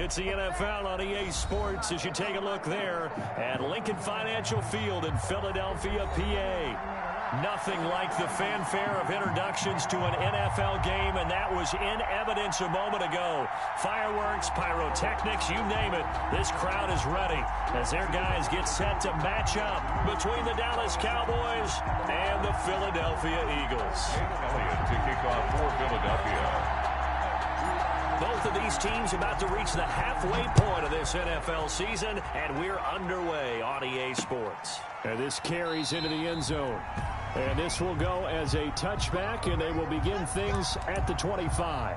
It's the NFL on EA Sports as you take a look there at Lincoln Financial Field in Philadelphia, PA. Nothing like the fanfare of introductions to an NFL game, and that was in evidence a moment ago. Fireworks, pyrotechnics, you name it. This crowd is ready as their guys get set to match up between the Dallas Cowboys and the Philadelphia Eagles. Elliott to kick off for Philadelphia. Both of these teams about to reach the halfway point of this NFL season, and we're underway on EA Sports. And this carries into the end zone. And this will go as a touchback, and they will begin things at the 25.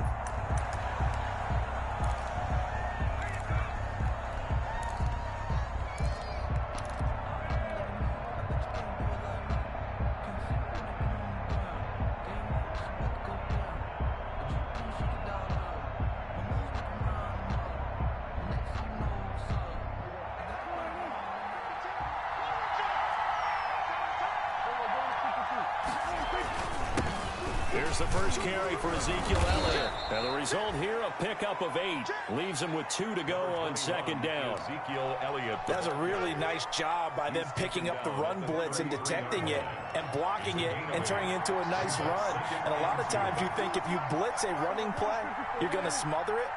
Here's the first carry for Ezekiel Elliott. And the result here, a pickup of 8. Leaves him with 2 to go on second down. Ezekiel Elliott. That's a really nice job by them picking up the run blitz and detecting it and blocking it and turning it into a nice run. And a lot of times you think if you blitz a running play, you're going to smother it.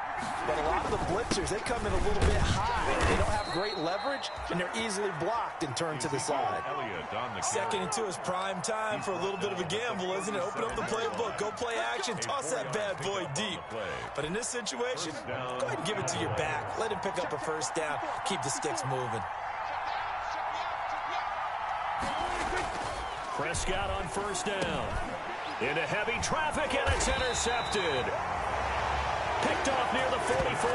But a lot of the blitzers, they come in a little bit high. They don't have great leverage, and they're easily blocked and turned to the side. Second and 2 is prime time for a little bit of a gamble, isn't it? Open up the playbook, go play action, toss that bad boy deep. But in this situation, go ahead and give it to your back. Let him pick up a first down. Keep the sticks moving. Prescott on first down. Into heavy traffic, and it's intercepted. Picked off near the 44,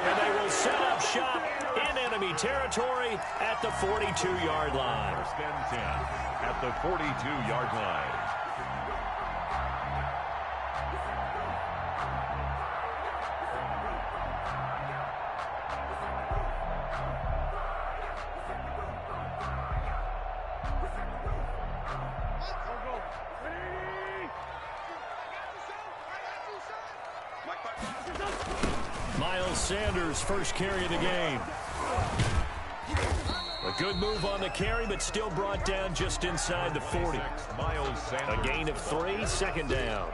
and they will set up shop in enemy territory at the 42-yard line. First and 10 at the 42-yard line. Miles Sanders, first carry of the game. A good move on the carry, but still brought down just inside the 40. Miles Sanders. A gain of 3, second down.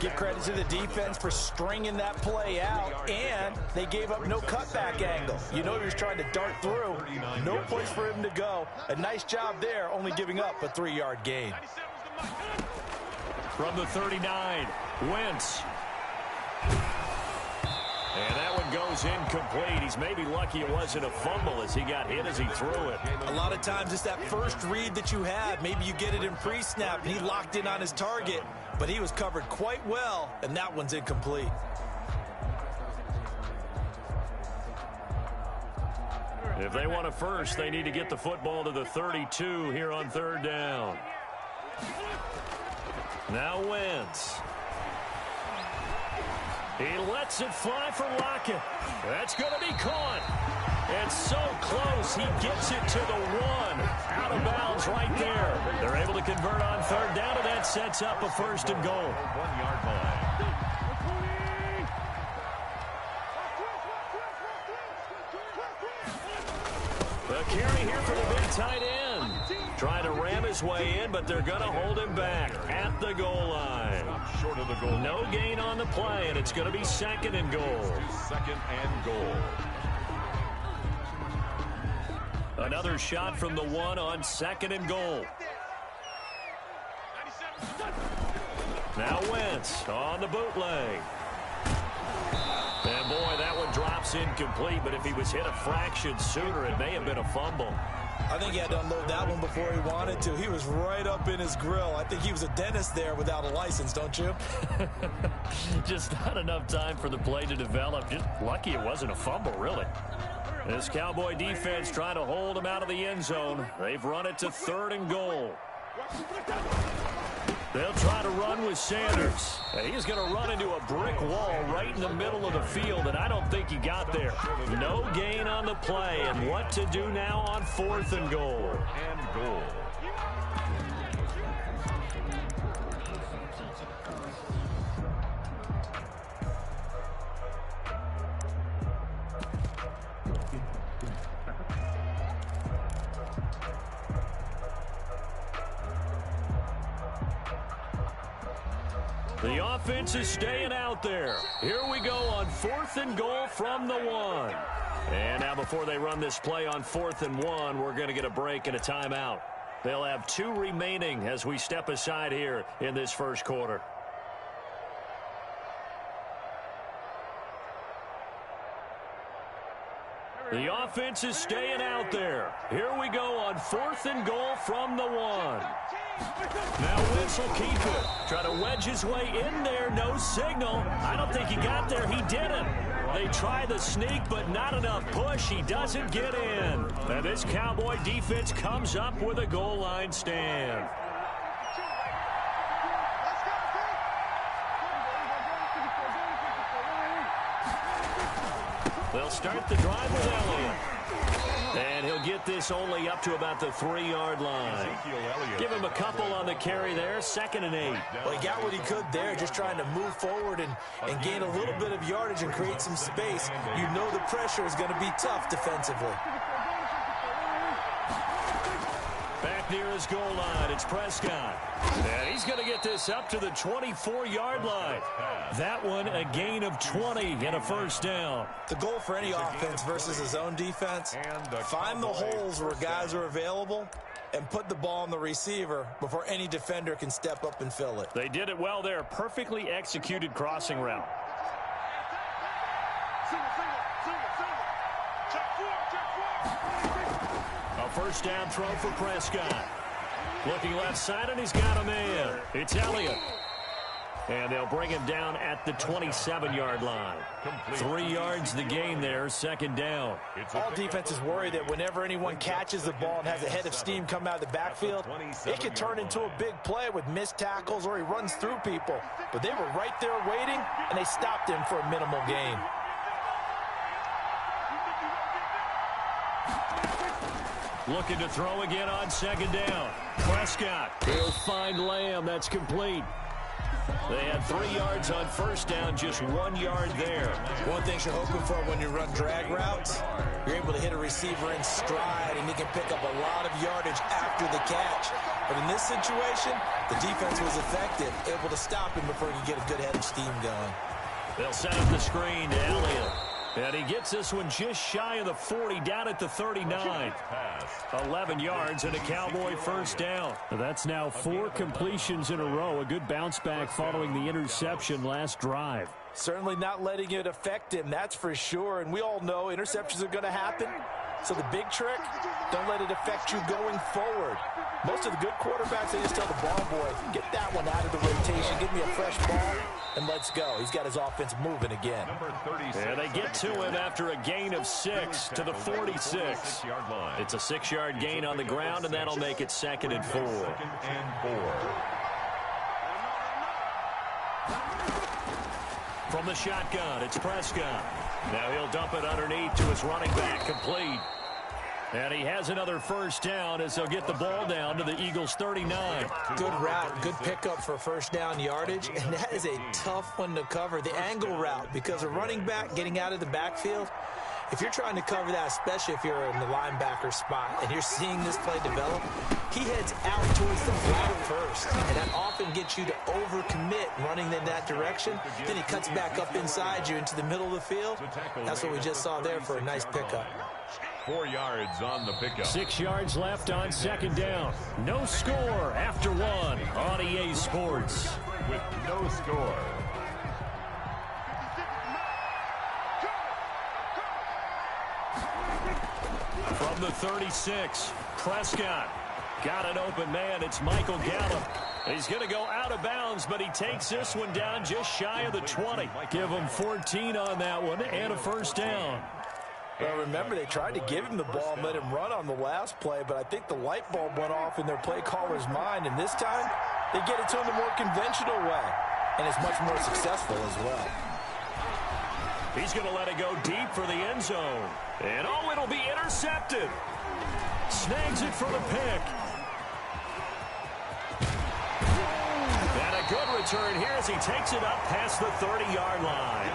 Give credit to the defense for stringing that play out, and they gave up no cutback angle. You know he was trying to dart through. No place for him to go. A nice job there, only giving up a 3-yard gain. From the 39, Wentz. And that one goes incomplete. He's maybe lucky it wasn't a fumble as he got hit as he threw it. A lot of times it's that first read that you have. Maybe you get it in pre-snap, and he locked in on his target, but he was covered quite well, and that one's incomplete. If they want a first, they need to get the football to the 32 here on third down. Now Wentz. He lets it fly for Lockett. That's going to be caught. And so close, he gets it to the 1. Out of bounds right there. They're able to convert on third down, and that sets up a first and goal. 1-yard line. The carry here for the big tight end. Trying to ram his way in, but they're going to hold him back at the goal line. Short of the goal. No gain on the play, and it's going to be second and goal. Second and goal. Another shot from the 1 on second and goal. Now Wentz on the bootleg. And boy, that one drops incomplete, but if he was hit a fraction sooner, it may have been a fumble. I think he had to unload that one before he wanted to. He was right up in his grill. I think he was a dentist there without a license, don't you? Just not enough time for the play to develop. Just lucky it wasn't a fumble, really. This Cowboy defense trying to hold him out of the end zone. They've run it to third and goal. They'll try to run with Sanders. He's going to run into a brick wall right in the middle of the field, and I don't think he got there. No gain on the play, and what to do now on fourth and goal. And goal. The offense is staying out there. Here we go on 4th and goal from the 1. And now before they run this play on 4th and 1, we're going to get a break and a timeout. They'll have 2 remaining as we step aside here in this first quarter. The offense is staying out there. Here we go on 4th and goal from the 1. Now Wentz will keep it. Try to wedge his way in there. No signal. I don't think he got there. He didn't. They try the sneak, but not enough push. He doesn't get in. And this Cowboy defense comes up with a goal line stand. They'll start the drive with Elliott. And he'll get this only up to about the 3-yard line. Give him a couple on the carry there. 2nd and 8. Well, he got what he could there, just trying to move forward and gain a little bit of yardage and create some space. You know the pressure is going to be tough defensively. Back near his goal line, it's Prescott. And he's going to get this up to the 24-yard line. That one, a gain of 20 and a first down. The goal for any offense versus his own defense, find the holes where guys are available and put the ball on the receiver before any defender can step up and fill it. They did it well there. Perfectly executed crossing route. A first down throw for Prescott. Looking left side, and he's got a man. It's Elliott. And they'll bring him down at the 27-yard line. 3 yards the gain there, 2nd down. All defenses worry that whenever anyone catches the ball and has a head of steam come out of the backfield, it can turn into a big play with missed tackles or he runs through people. But they were right there waiting, and they stopped him for a minimal gain. Looking to throw again on 2nd down. Prescott. He'll find Lamb. That's complete. They had 3 yards on first down, just 1 yard there. One thing you're hoping for when you run drag routes, you're able to hit a receiver in stride, and he can pick up a lot of yardage after the catch. But in this situation, the defense was effective, able to stop him before he could get a good head of steam going. They'll set up the screen to Elliott. And he gets this one just shy of the 40, down at the 39. 11 yards and a Cowboy first down. That's now 4 completions in a row. A good bounce back following the interception last drive. Certainly not letting it affect him, that's for sure. And we all know interceptions are going to happen. So the big trick, don't let it affect you going forward. Most of the good quarterbacks, they just tell the ball boy, get that one out of the rotation, give me a fresh ball, and let's go. He's got his offense moving again. And they get to him after a gain of 6 to the 46. It's a 6-yard gain on the ground, and that'll make it 2nd and 4. From the shotgun, it's Prescott. Now he'll dump it underneath to his running back, complete. And he has another first down as they'll get the ball down to the Eagles' 39. Good route, good pickup for first down yardage, and that is a tough one to cover, the angle route, because a running back getting out of the backfield, if you're trying to cover that, especially if you're in the linebacker spot and you're seeing this play develop, he heads out towards the flat first, and that often gets you to overcommit running in that direction. Then he cuts back up inside you into the middle of the field. That's what we just saw there for a nice pickup. 4 yards on the pickup. 6 yards left on 2nd down. No score after 1 on EA Sports. With no score. From the 36, Prescott got an open man. It's Michael Gallup. He's going to go out of bounds, but he takes this one down just shy of the 20. Give him 14 on that one and a first down. Well, remember, they tried to give him the ball and let him run on the last play, but I think the light bulb went off in their play caller's mind, and this time they get it to him the more conventional way, and it's much more successful as well. He's going to let it go deep for the end zone, and oh, it'll be intercepted. Snags it for the pick. And a good return here as he takes it up past the 30-yard line.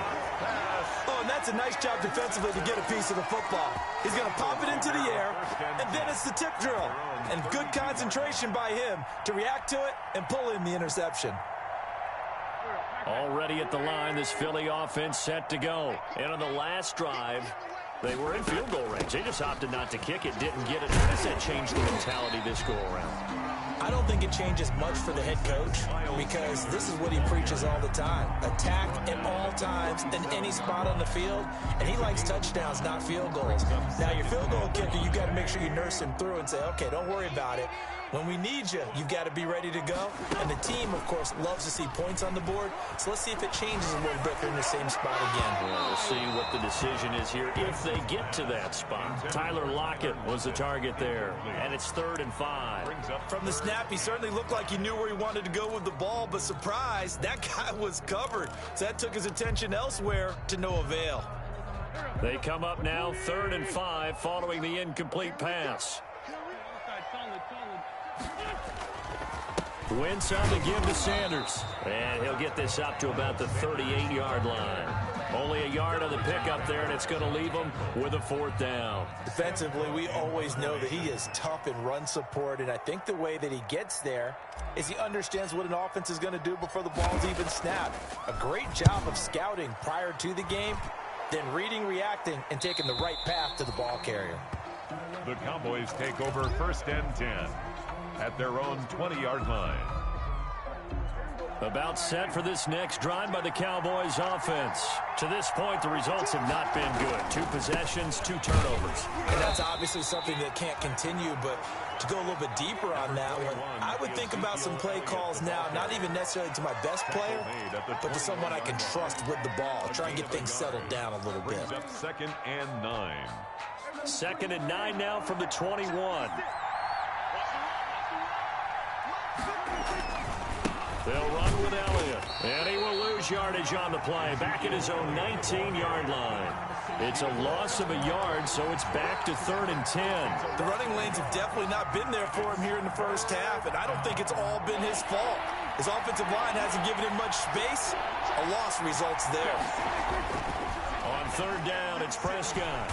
Oh, and that's a nice job defensively to get a piece of the football. He's going to pop it into the air, and then it's the tip drill. And good concentration by him to react to it and pull in the interception. Already at the line, this Philly offense set to go. And on the last drive, they were in field goal range. They just opted not to kick it, didn't get it. How does that change the mentality this go-around? I don't think it changes much for the head coach because this is what he preaches all the time. Attack at all times in any spot on the field, and he likes touchdowns, not field goals. Now, your field goal kicker, you got to make sure you nurse him through and say, okay, don't worry about it. When we need you, you've got to be ready to go. And the team, of course, loves to see points on the board. So let's see if it changes a little bit. They're in the same spot again. Well, we'll see what the decision is here if they get to that spot. Tyler Lockett was the target there. And it's 3rd and 5. From the snap, he certainly looked like he knew where he wanted to go with the ball. But surprise, that guy was covered. So that took his attention elsewhere to no avail. They come up now 3rd and 5 following the incomplete pass. Wentz on the give to Sanders. And he'll get this up to about the 38-yard line. Only a yard on the pickup there, and it's going to leave him with a 4th down. Defensively, we always know that he is tough in run support, and I think the way that he gets there is he understands what an offense is going to do before the ball's even snapped. A great job of scouting prior to the game, then reading, reacting, and taking the right path to the ball carrier. The Cowboys take over 1st and 10 at their own 20-yard line. About set for this next drive by the Cowboys offense. To this point, the results have not been good. 2 possessions, 2 turnovers. And that's obviously something that can't continue, but to go a little bit deeper on that one, I would think about some play calls now, not even necessarily to my best player, but to someone I can trust with the ball. Try and get things settled down a little bit. 2nd and 9. 2nd and 9 now from the 21. They'll run with Elliott, and he will lose yardage on the play, back at his own 19-yard line. It's a loss of a yard, so it's back to 3rd and 10. The running lanes have definitely not been there for him here in the first half, and I don't think it's all been his fault. His offensive line hasn't given him much space. A loss results there. On 3rd down, it's Prescott.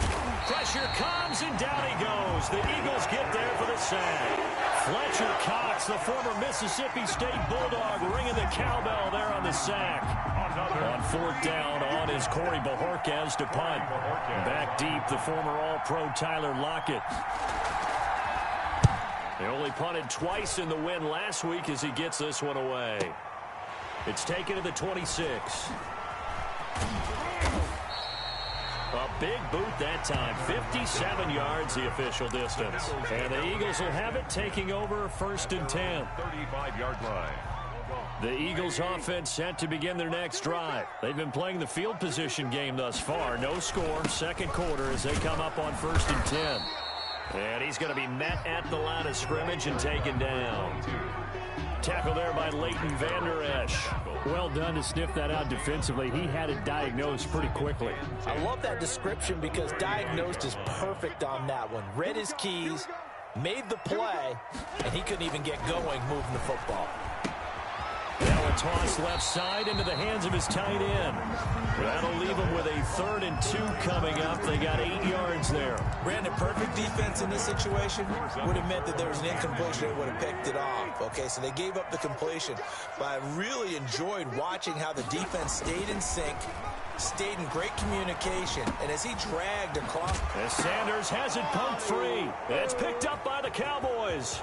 Pressure comes, and down he goes. The Eagles get there for the sack. Fletcher Cox, the former Mississippi State Bulldog, ringing the cowbell there on the sack. On 4th down, on is Corey Bajorquez to punt. Back deep, the former All-Pro Tyler Lockett. They only punted twice in the win last week as he gets this one away. It's taken to the 26. A big boot that time. 57 yards the official distance. And the Eagles will have it, taking over 1st and 10. 35-yard line. The Eagles offense set to begin their next drive. They've been playing the field position game thus far. No score, 2nd quarter as they come up on 1st and 10. And he's going to be met at the line of scrimmage and taken down. Tackle there by Leighton Vander Esch. Well done to sniff that out defensively. He had it diagnosed pretty quickly. I love that description because diagnosed is perfect on that one. Read his keys, made the play, and he couldn't even get going moving the football. Now a toss left side into the hands of his tight end. That'll leave him with a 3rd and 2 coming up. They got 8 yards there. Brandon, perfect defense in this situation would have meant that there was an incompletion. They would have picked it off. Okay, so they gave up the completion. But I really enjoyed watching how the defense stayed in sync, stayed in great communication, and as he dragged across. As Sanders has it pumped free. It's picked up by the Cowboys.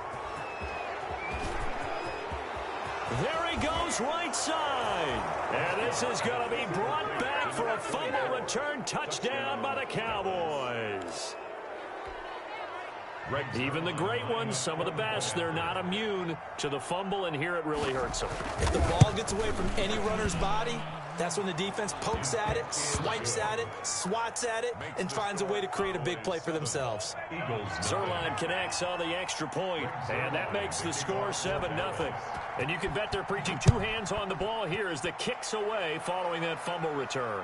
There he goes right side. And this is going to be brought back for a fumble return touchdown by the Cowboys. Even the great ones, some of the best, they're not immune to the fumble, and here it really hurts them. If the ball gets away from any runner's body, that's when the defense pokes at it, swipes at it, swats at it, and finds a way to create a big play for themselves. Zerline connects on the extra point, and that makes the score 7-0. And you can bet they're preaching 2 hands on the ball here as the kick's away following that fumble return.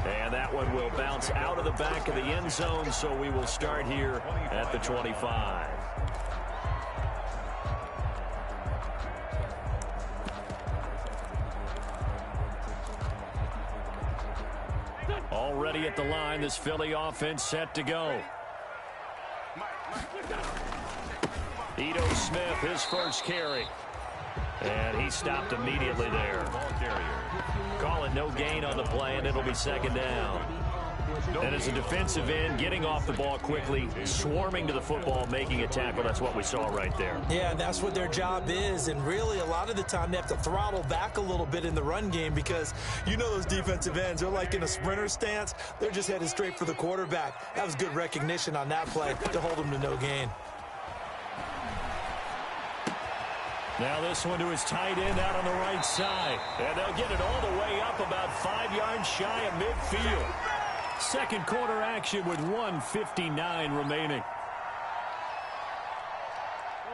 And that one will bounce out of the back of the end zone, so we will start here at the 25. Already at the line, this Philly offense set to go. Ito Smith, his first carry. And he stopped immediately there. Calling no gain on the play, and it'll be second down. And as a defensive end, getting off the ball quickly, swarming to the football, making a tackle, that's what we saw right there. Yeah, and that's what their job is. And really, a lot of the time, they have to throttle back a little bit in the run game because you know those defensive ends, they're like in a sprinter stance. They're just headed straight for the quarterback. That was good recognition on that play to hold them to no gain. Now this one to his tight end out on the right side. And they'll get it all the way up about 5 yards shy of midfield. Second quarter action with 1:59 remaining.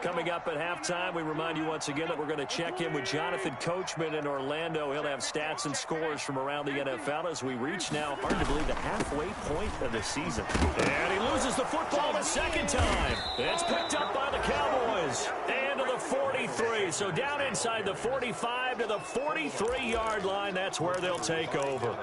Coming up at halftime, we remind you once again that we're going to check in with Jonathan Coachman in Orlando. He'll have stats and scores from around the NFL as we reach now, hard to believe, the halfway point of the season. And he loses the football the second time. It's picked up by the Cowboys. And to the 43. So down inside the 45 to the 43-yard line. That's where they'll take over.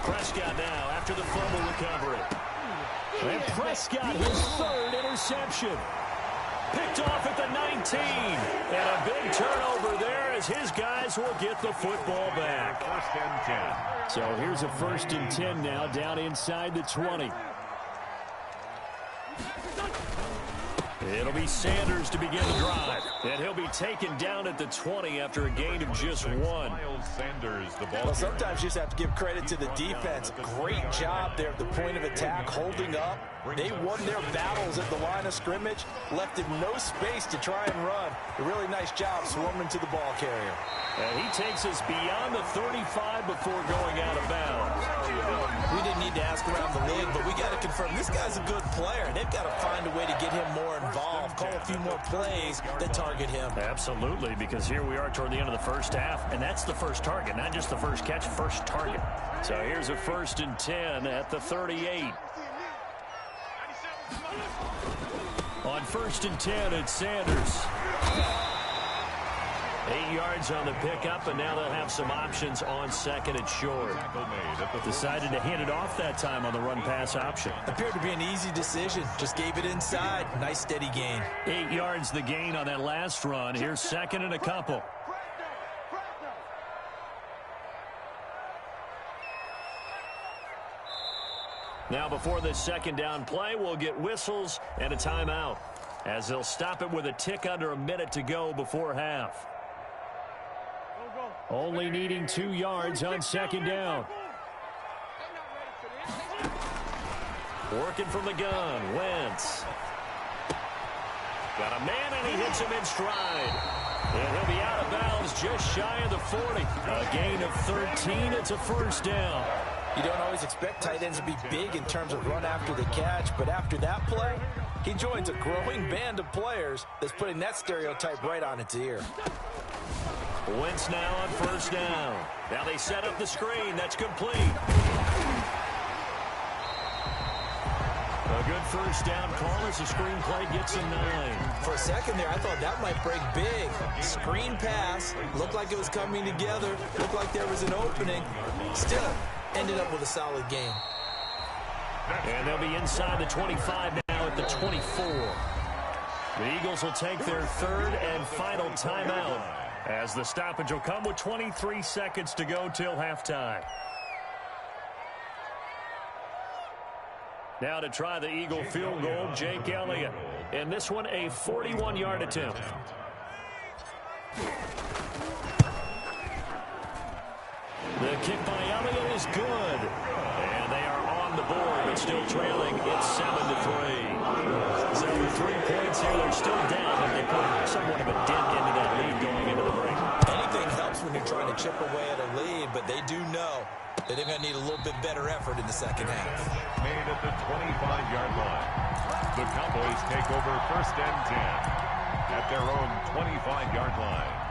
Prescott now after the fumble recovery. And Prescott, his third interception. Picked off at the 19. And a big turnover there as his guys will get the football back. First and 10. So here's a 1st and 10 now down inside the 20. It'll be Sanders to begin the drive. And he'll be taken down at the 20 after a gain of just 1. Sanders, the ball. Well, sometimes you just have to give credit to the defense. Great job there at the point of attack, holding up. They won their battles at the line of scrimmage, left him no space to try and run. A really nice job swarming to the ball carrier. And he takes us beyond the 35 before going out of bounds. We didn't need to ask around the league, but we got to confirm this guy's a good player. They've got to find a way to get him more involved, call a few more plays that target him. Absolutely, because here we are toward the end of the first half, and that's the first target, not just the first catch, first target. So here's a 1st and 10 at the 38. On 1st and 10, it's Sanders. 8 yards on the pickup, and now they'll have some options on 2nd and short. Decided to hand it off that time on the run-pass option. Appeared to be an easy decision. Just gave it inside. Nice steady gain. 8 yards the gain on that last run. Here's 2nd and a couple. Now before this second down play, we'll get whistles and a timeout, as they'll stop it with a tick under a minute to go before half. Only needing 2 yards on 2nd down. Working from the gun, Wentz. Got a man, and he hits him in stride. And he'll be out of bounds just shy of the 40. A gain of 13. It's a 1st down. You don't always expect tight ends to be big in terms of run after the catch, but after that play, he joins a growing band of players that's putting that stereotype right on its ear. Wentz now on 1st down. Now they set up the screen. That's complete. A good 1st down call as the screen play gets a 9. For a second there, I thought that might break big. Screen pass. Looked like it was coming together. Looked like there was an opening. Still, ended up with a solid game. And they'll be inside the 25 now at the 24. The Eagles will take their 3rd and final timeout, as the stoppage will come with 23 seconds to go till halftime. Now to try the Eagle field goal, Jake Elliott. And this one, a 41-yard attempt. The kick by Elliott is good. And they are on the board, but still trailing. It's 7-3. So with 3 points here, they're still down, but they put somewhat of a dent into that lead going into the break. Anything helps when you're trying to chip away at a lead, but they do know that they're going to need a little bit better effort in the second half. Made at the 25-yard line. The Cowboys take over 1st and 10 at their own 25-yard line.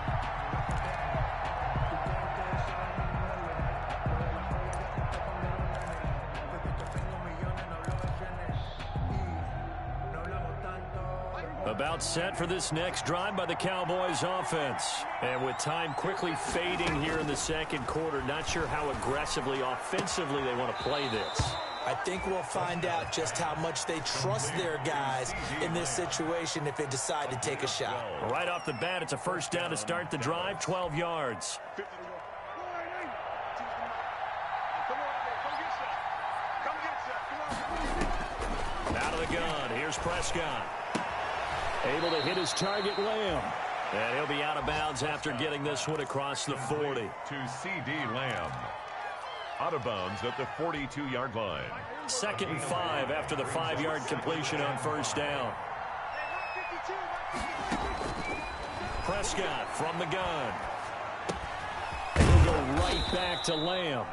About set for this next drive by the Cowboys offense. And with time quickly fading here in the second quarter, not sure how aggressively, offensively they want to play this. I think we'll find out just how much they trust their guys in this situation if they decide to take a shot. Right off the bat, it's a first down to start the drive, 12 yards. Out of the gun, here's Prescott. Able to hit his target, Lamb. And he'll be out of bounds after getting this one across the 40. To C.D. Lamb. Out of bounds at the 42-yard line. 2nd and 5 after the 5-yard completion on first down. Prescott from the gun. He'll go right back to Lamb.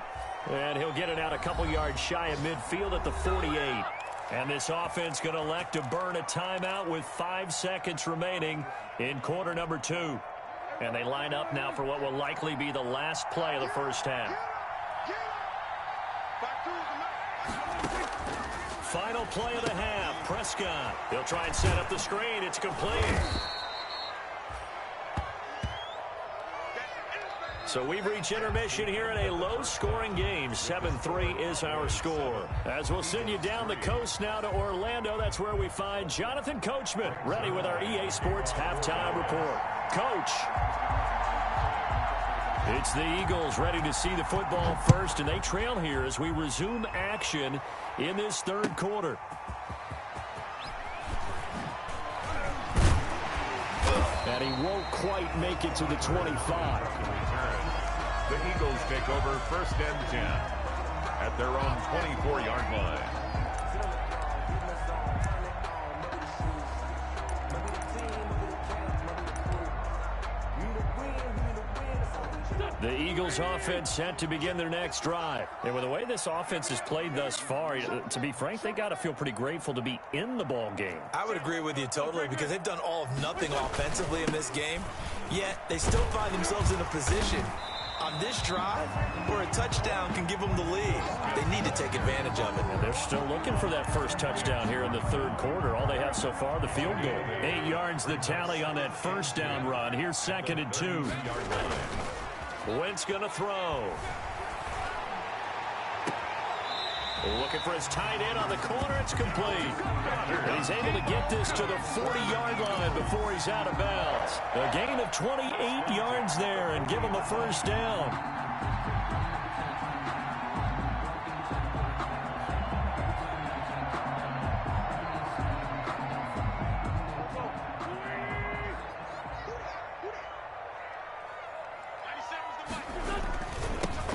And he'll get it out a couple yards shy of midfield at the 48. And this offense going to elect to burn a timeout with 5 seconds remaining in quarter number 2. And they line up now for what will likely be the last play of the first half. Final play of the half, Prescott. He'll try and set up the screen. It's complete. So we've reached intermission here in a low-scoring game. 7-3 is our score. As we'll send you down the coast now to Orlando, that's where we find Jonathan Coachman, ready with our EA Sports Halftime Report. Coach. It's the Eagles ready to see the football first, and they trail here as we resume action in this third quarter. And he won't quite make it to the 25. The Eagles take over 1st and 10 at their own 24-yard line. The Eagles offense set to begin their next drive. And with the way this offense has played thus far, to be frank, they got to feel pretty grateful to be in the ball game. I would agree with you totally because they've done all of nothing offensively in this game, yet they still find themselves in a position on this drive where a touchdown can give them the lead. They need to take advantage of it. And they're still looking for that first touchdown here in the third quarter. All they have so far, the field goal. 8 yards the tally on that first down run. Here's 2nd and 2. Wentz going to throw. Looking for his tight end on the corner. It's complete. And he's able to get this to the 40-yard line before he's out of bounds. A gain of 28 yards there and give him a first down.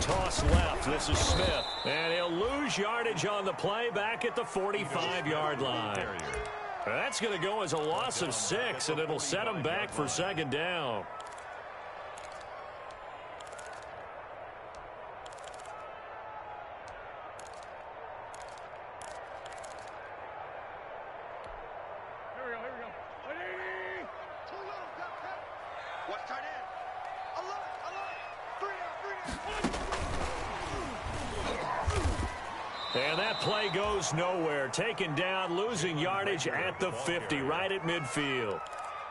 Toss left. This is Smith. And he'll lose yardage on the play back at the 45-yard line. That's going to go as a loss of 6, and it'll set him back for 2nd down. And that play goes nowhere. Taken down, losing yardage at the 50, right at midfield.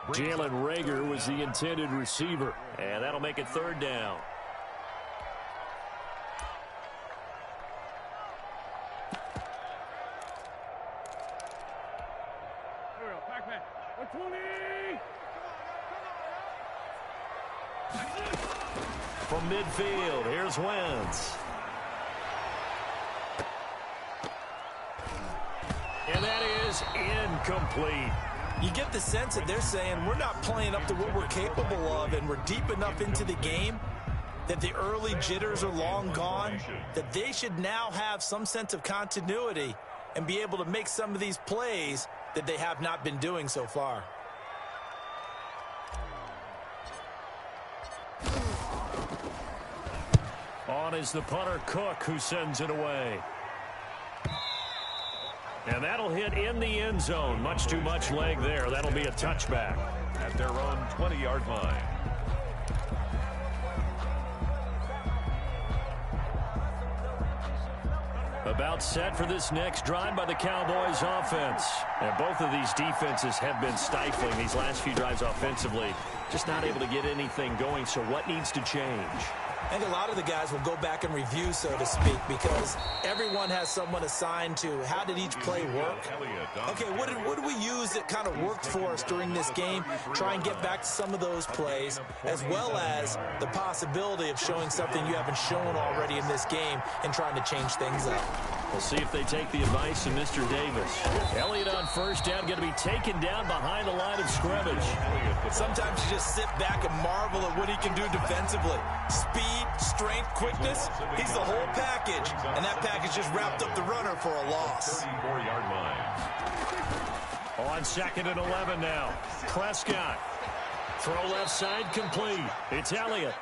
Jalen Reagor was the intended receiver, and that'll make it 3rd down. From midfield, here's Wentz. And that is incomplete. You get the sense that they're saying we're not playing up to what we're capable of, and we're deep enough into the game that the early jitters are long gone, that they should now have some sense of continuity and be able to make some of these plays that they have not been doing so far. On is the punter, Cook, who sends it away. And that'll hit in the end zone. Much too much leg there. That'll be a touchback. At their own 20-yard line. About set for this next drive by the Cowboys offense. And both of these defenses have been stifling these last few drives offensively. Just not able to get anything going, so what needs to change? I think a lot of the guys will go back and review, so to speak, because everyone has someone assigned to how did each play work. Okay, what did we use that kind of worked for us during this game? Try and get back to some of those plays, as well as the possibility of showing something you haven't shown already in this game and trying to change things up. We'll see if they take the advice of Mr. Davis. Elliott on first down, going to be taken down behind the line of scrimmage. Sometimes you just sit back and marvel at what he can do defensively. Speed, strength, quickness, he's the whole package. And that package just wrapped up the runner for a loss. 34-yard line. On 2nd and 11 now. Prescott. Throw left side complete. It's Elliott.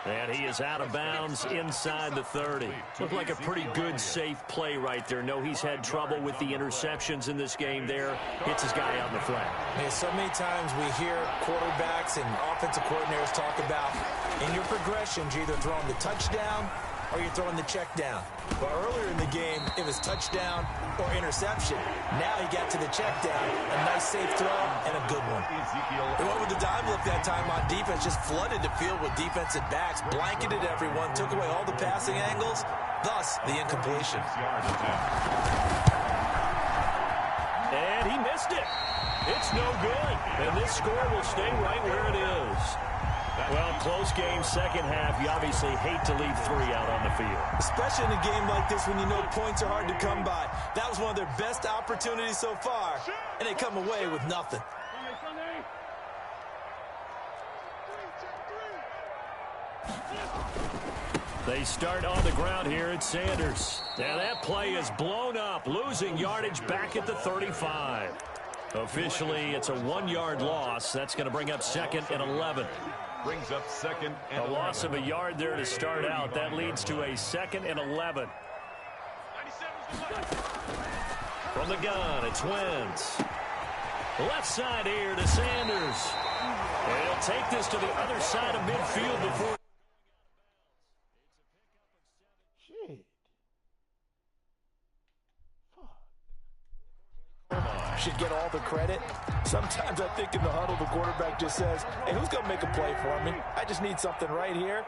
And he is out of bounds inside the 30. Looked like a pretty good, safe play right there. No, he's had trouble with the interceptions in this game there. Hits his guy out in the flat. Yeah, so many times we hear quarterbacks and offensive coordinators talk about in your progressions, you're either throwing the touchdown or you're throwing the check down. But earlier in the game, it was touchdown or interception. Now he got to the check down, a nice safe throw, and a good one. They went with the dime look that time on defense, just flooded the field with defensive backs, blanketed everyone, took away all the passing angles, thus the incompletion. And he missed it. It's no good. And this score will stay right where it is. Well, close game, second half. You obviously hate to leave 3 out on the field. Especially in a game like this when you know points are hard to come by. That was one of their best opportunities so far, and they come away with nothing. They start on the ground here at Sanders. And that play is blown up, losing yardage back at the 35. Officially, it's a 1-yard loss. That's going to bring up 2nd and 11. Brings up 2nd and 11. A loss of a yard there to start out. That leads to a 2nd and 11. From the gun, it's Wentz. Left side here to Sanders. And he'll take this to the other side of midfield before. Should get all the credit. Sometimes I think in the huddle, the quarterback just says, hey, who's going to make a play for me? I just need something right here.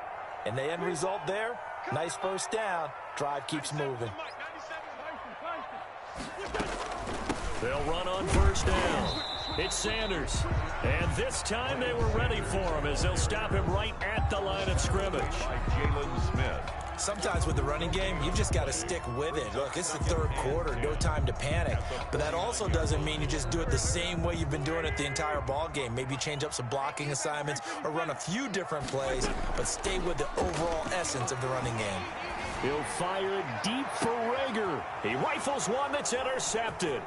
And the end result there, nice first down. Drive keeps moving. They'll run on first down. It's Sanders. And this time they were ready for him as they'll stop him right at the line of scrimmage. By Jalen Smith. Sometimes with the running game, you've just got to stick with it. Look, it's the third quarter, no time to panic. But that also doesn't mean you just do it the same way you've been doing it the entire ball game. Maybe change up some blocking assignments or run a few different plays, but stay with the overall essence of the running game. He'll fire it deep for Rager. He rifles one that's intercepted.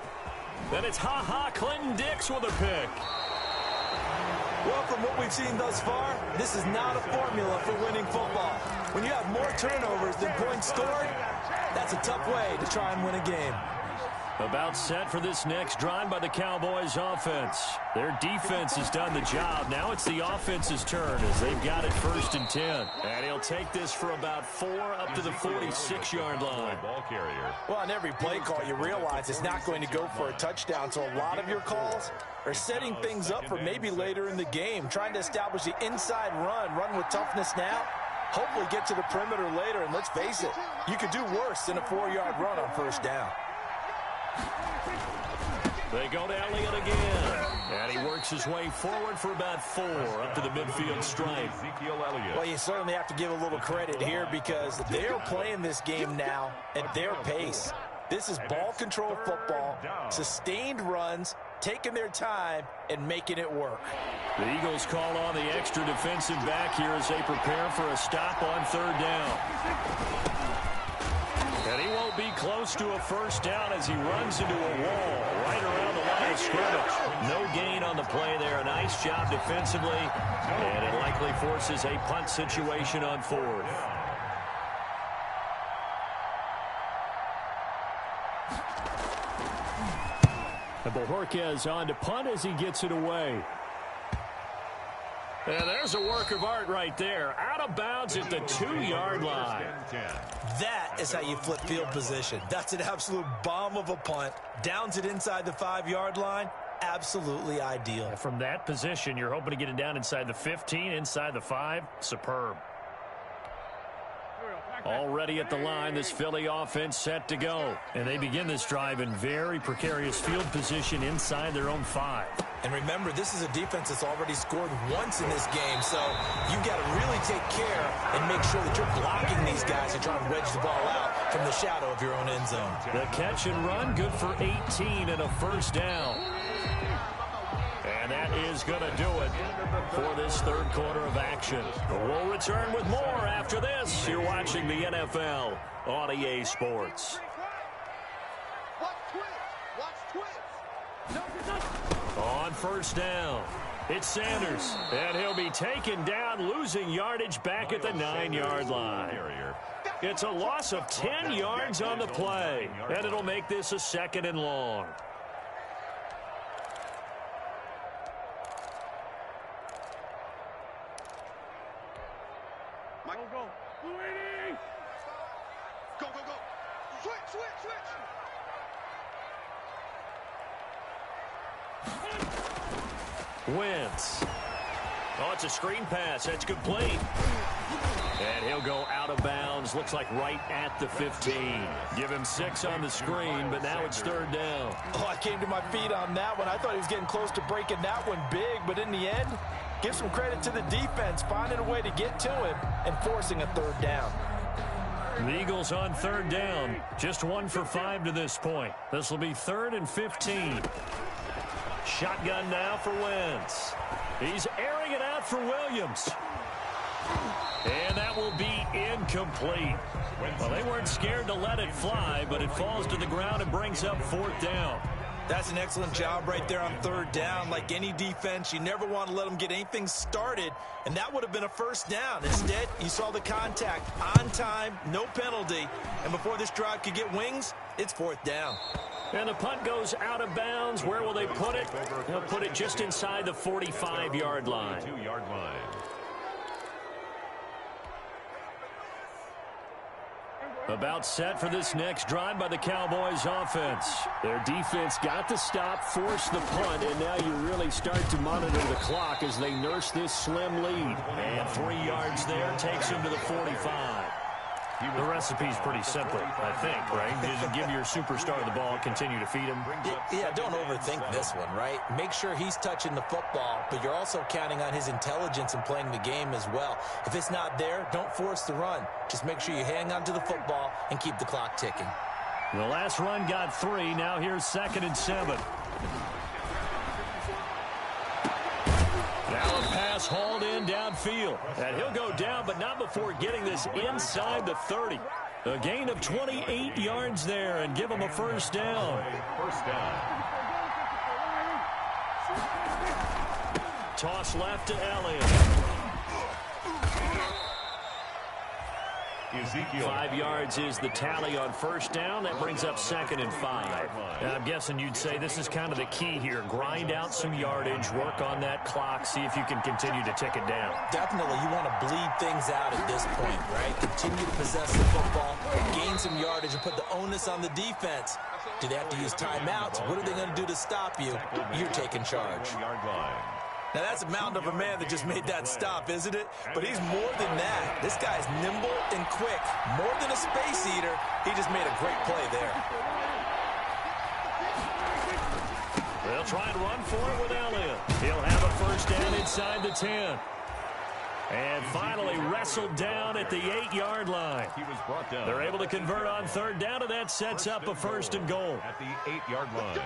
Then it's Clinton Dix with a pick. Well, from what we've seen thus far, this is not a formula for winning football. When you have more turnovers than points scored, that's a tough way to try and win a game. About set for this next drive by the Cowboys offense. Their defense has done the job. Now it's the offense's turn as they've got it 1st and 10. And he'll take this for about 4 up to the 46-yard line. Ball carrier. Well, on every play call, you realize it's not going to go for a touchdown, so a lot of your calls are setting things up for maybe later in the game, trying to establish the inside run with toughness now, hopefully get to the perimeter later, and let's face it, you could do worse than a 4-yard run on first down. They go to Elliott again. And he works his way forward for about 4 up to the midfield stripe. Ezekiel Elliott. Well, you certainly have to give a little credit here because they're playing this game now at their pace. This is ball control football, sustained runs, taking their time, and making it work. The Eagles call on the extra defensive back here as they prepare for a stop on 3rd down. And he won't be close to a first down as he runs into a wall right around the line of scrimmage. No gain on the play there. A nice job defensively, and it likely forces a punt situation on 4th. And Bojorquez on to punt as he gets it away. And there's a work of art right there. Out of bounds at the 2-yard line. That is how you flip field position. That's an absolute bomb of a punt. Downs it inside the 5-yard line. Absolutely ideal. From that position, you're hoping to get it down inside the 15, inside the 5. Superb. Already at the line, this Philly offense set to go. And they begin this drive in very precarious field position inside their own 5. And remember, this is a defense that's already scored once in this game, so you've got to really take care and make sure that you're blocking these guys and trying to wedge the ball out from the shadow of your own end zone. The catch and run, good for 18 and a first down. And that is going to do it for this third quarter of action. We'll return with more after this. You're watching the NFL on EA Sports. On first down, it's Sanders, and he'll be taken down, losing yardage back at the 9-yard line. It's a loss of 10 yards on the play, and it'll make this a 2nd and long. Wentz. Oh, it's a screen pass. That's complete. And he'll go out of bounds. Looks like right at the 15. Give him 6 on the screen, but now it's 3rd down. Oh, I came to my feet on that one. I thought he was getting close to breaking that one big, but in the end, give some credit to the defense, finding a way to get to him and forcing a 3rd down. The Eagles on 3rd down. Just 1 for 5 to this point. This will be 3rd and 15. Shotgun now for Wentz. He's airing it out for Williams. And that will be incomplete. Well, they weren't scared to let it fly, but it falls to the ground and brings up 4th down. That's an excellent job right there on 3rd down. Like any defense, you never want to let them get anything started, and that would have been a 1st down. Instead, you saw the contact on time, no penalty, and before this drive could get wings, it's 4th down. And the punt goes out of bounds. Where will they put it? They'll put it just inside the 45-yard line. About set for this next drive by the Cowboys offense. Their defense got the stop, forced the punt, and now you really start to monitor the clock as they nurse this slim lead. And 3 yards there takes them to the 45. The recipe's pretty simple, I think, right? Just give your superstar the ball, continue to feed him. Yeah, don't overthink this one, right? Make sure he's touching the football, but you're also counting on his intelligence in playing the game as well. If it's not there, don't force the run. Just make sure you hang on to the football and keep the clock ticking. The last run got 3. Now here's 2nd and 7. Now a pass hauled in downfield. And he'll go down, but not before getting this inside the 30. A gain of 28 yards there and give him a 1st down. Toss left to Elliott. 5 yards is the tally on 1st down. That brings up 2nd and 5. And I'm guessing you'd say this is kind of the key here. Grind out some yardage, work on that clock, see if you can continue to tick it down. Definitely, you want to bleed things out at this point, right? Continue to possess the football, gain some yardage, and put the onus on the defense. Do they have to use timeouts? What are they going to do to stop you? You're taking charge. Now, that's a mountain of a man that just made that stop, isn't it? But he's more than that. This guy's nimble and quick. More than a space eater, he just made a great play there. They'll try and run for it with Elliott. He'll have a 1st down inside the 10. And finally wrestled down at the 8-yard line. They're able to convert on 3rd down, and that sets up a 1st and goal. At the 8-yard line.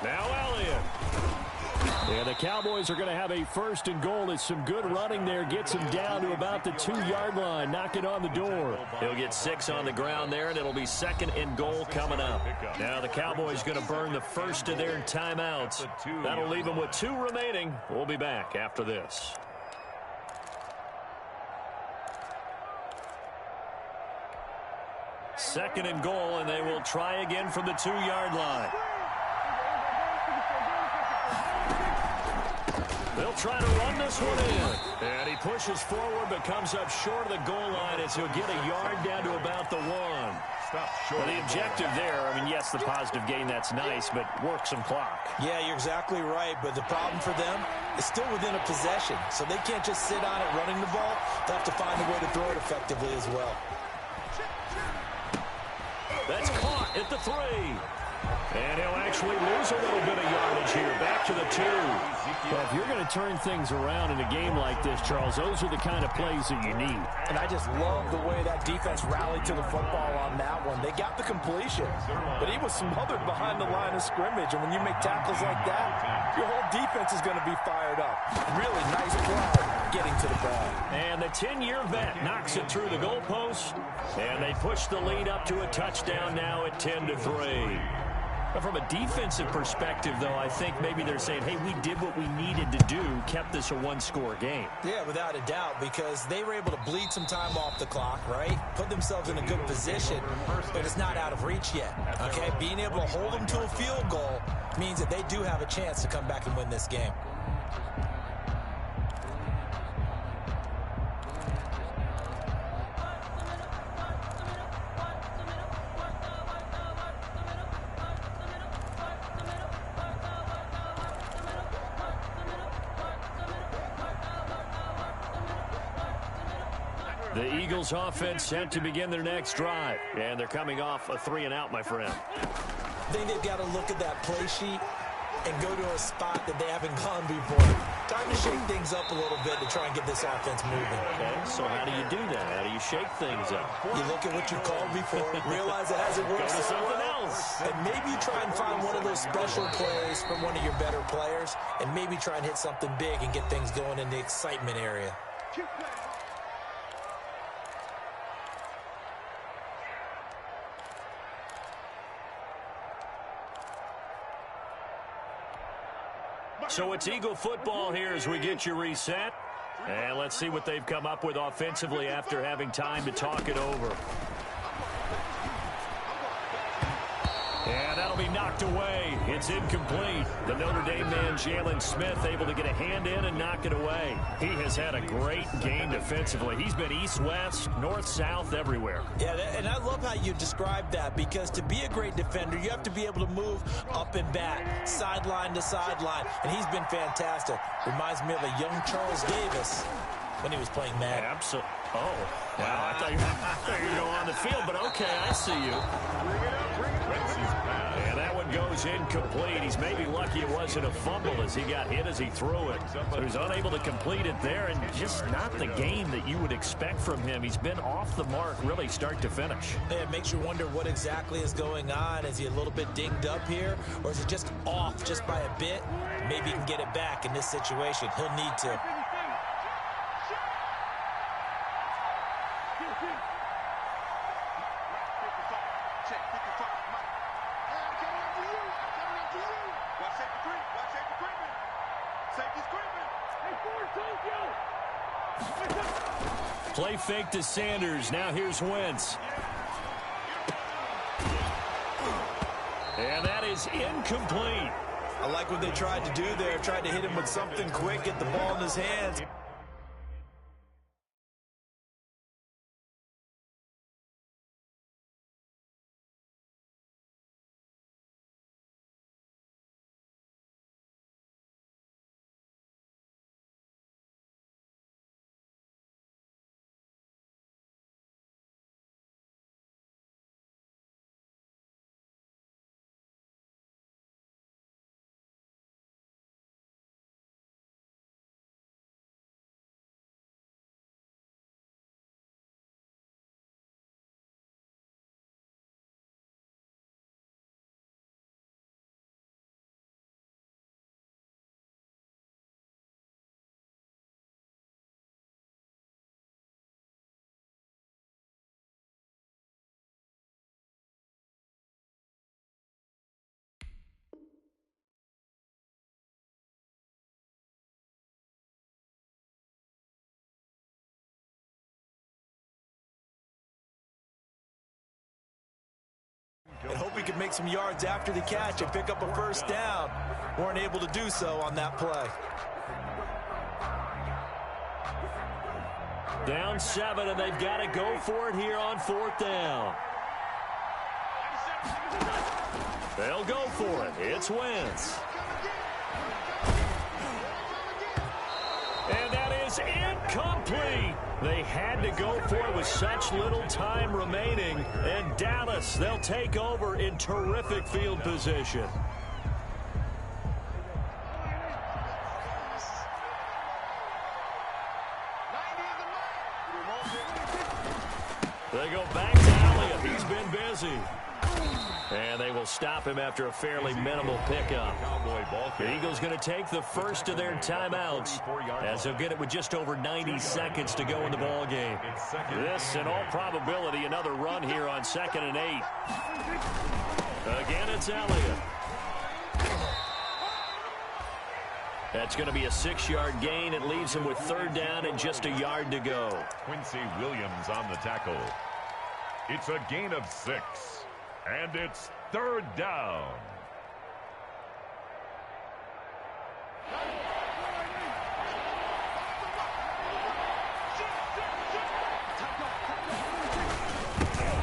Now Elliott. And the Cowboys are going to have a 1st and goal. It's some good running there. Gets him down to about the 2-yard line. Knocking on the door. He'll get 6 on the ground there, and it'll be 2nd and goal coming up. Now the Cowboys going to burn the first of their timeouts. That'll leave them with 2 remaining. We'll be back after this. second and goal, and they will try again from the 2-yard line. They'll try to run this one in. And he pushes forward but comes up short of the goal line as he'll get a yard down to about the 1. Well, the objective there, I mean, yes, the positive gain, that's nice, but work some clock. Yeah, you're exactly right, but the problem for them is still within a possession, so they can't just sit on it running the ball. They'll have to find a way to throw it effectively as well. That's caught at the 3. And he'll actually lose a little bit of yardage here. Back to the 2. Well, if you're going to turn things around in a game like this, Charles, those are the kind of plays that you need. And I just love the way that defense rallied to the football on that one. They got the completion, but he was smothered behind the line of scrimmage. And when you make tackles like that, your whole defense is going to be fired up. Really nice play getting to the ball. And the 10-year vet knocks it through the goalpost. And they push the lead up to a touchdown now at 10-3. But from a defensive perspective, though, I think maybe they're saying, hey, we did what we needed to do, kept this a one-score game. Yeah, without a doubt, because they were able to bleed some time off the clock, right? Put themselves in a good position, but it's not out of reach yet, okay? Being able to hold them to a field goal means that they do have a chance to come back and win this game. The Eagles offense set to begin their next drive. And they're coming off a 3-and-out, my friend. I think they've got to look at that play sheet and go to a spot that they haven't gone before. Time to shake things up a little bit to try and get this offense moving. Okay, so how do you do that? How do you shake things up? You look at what you called before, realize it hasn't worked. Go to something else. And maybe you try and find one of those special plays from one of your better players, and maybe try and hit something big and get things going in the excitement area. So it's Eagle football here as we get you reset. And let's see what they've come up with offensively after having time to talk it over. And that'll be knocked away. It's incomplete. The Notre Dame man, Jalen Smith, able to get a hand in and knock it away. He has had a great game defensively. He's been east-west, north-south, everywhere. Yeah, and I love how you described that, because to be a great defender, you have to be able to move up and back, sideline to sideline, and he's been fantastic. Reminds me of a young Charles Davis when he was playing Madden. Absolutely. Oh, wow. I thought you were going on the field, but okay, I see you. And that one goes incomplete. He's maybe lucky it wasn't a fumble as he got hit as he threw it. So he's unable to complete it there, and just not the game that you would expect from him. He's been off the mark really start to finish. It makes you wonder what exactly is going on. Is he a little bit dinged up here, or is it just off just by a bit? Maybe he can get it back in this situation. He'll need to. Play fake to Sanders. Now here's Wentz. And that is incomplete. I like what they tried to do there. Tried to hit him with something quick, get the ball in his hands. he could make some yards after the catch and pick up a first down. Weren't able to do so on that play. Down 7, and they've got to go for it here on 4th down. They'll go for it. It's Wentz. And that is incomplete. They had to go for it with such little time remaining. And Dallas, they'll take over in terrific field position. They go back to Elliott. He's been busy. And they will stop him after a fairly minimal pickup. The Eagles going to take the first of their timeouts as they'll get it with just over 90 seconds to go in the ball game. This, in all probability, another run here on 2nd and 8. Again, it's Elliott. That's going to be a 6-yard gain. It leaves him with 3rd down and just a yard to go. Quincy Williams on the tackle. It's a gain of 6. And it's 3rd down.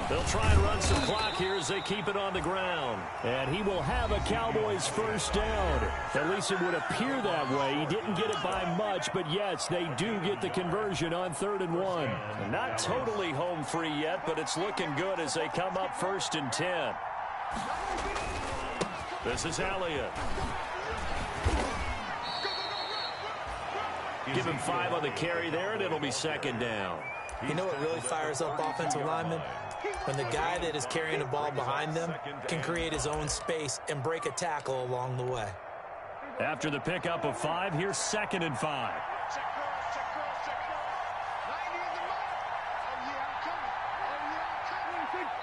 They'll try and run some clock here as they keep it on the ground. And he will have a Cowboys first down. At least it would appear that way. He didn't get it by much, but yes, they do get the conversion on 3rd and 1. Not totally home free yet, but it's looking good as they come up 1st and 10. This is Elliott. Give him 5 on the carry there, and it'll be 2nd down. You know what really fires up offensive linemen? When the guy that is carrying the ball behind them can create his own space and break a tackle along the way. After the pickup of 5, here's 2nd and 5.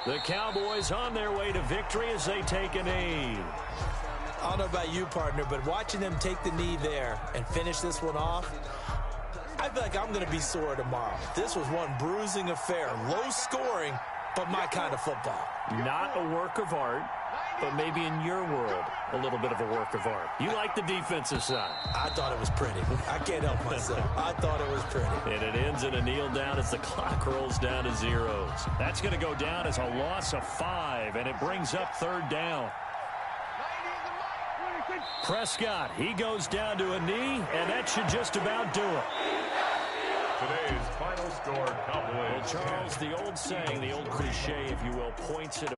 The Cowboys on their way to victory as they take a knee. I don't know about you, partner, but watching them take the knee there and finish this one off, I feel like I'm going to be sore tomorrow. This was one bruising affair. Low scoring, but my kind of football. Not a work of art, but maybe in your world, a little bit of a work of art. You like the defensive side. I thought it was pretty. I can't help myself. I thought it was pretty. And it ends in a kneel down as the clock rolls down to zeros. That's going to go down as a loss of 5, and it brings up 3rd down. Prescott, he goes down to a knee, and that should just about do it. Today's final score, Cowboys. Well, Charles, the old saying, the old cliche, if you will, points at a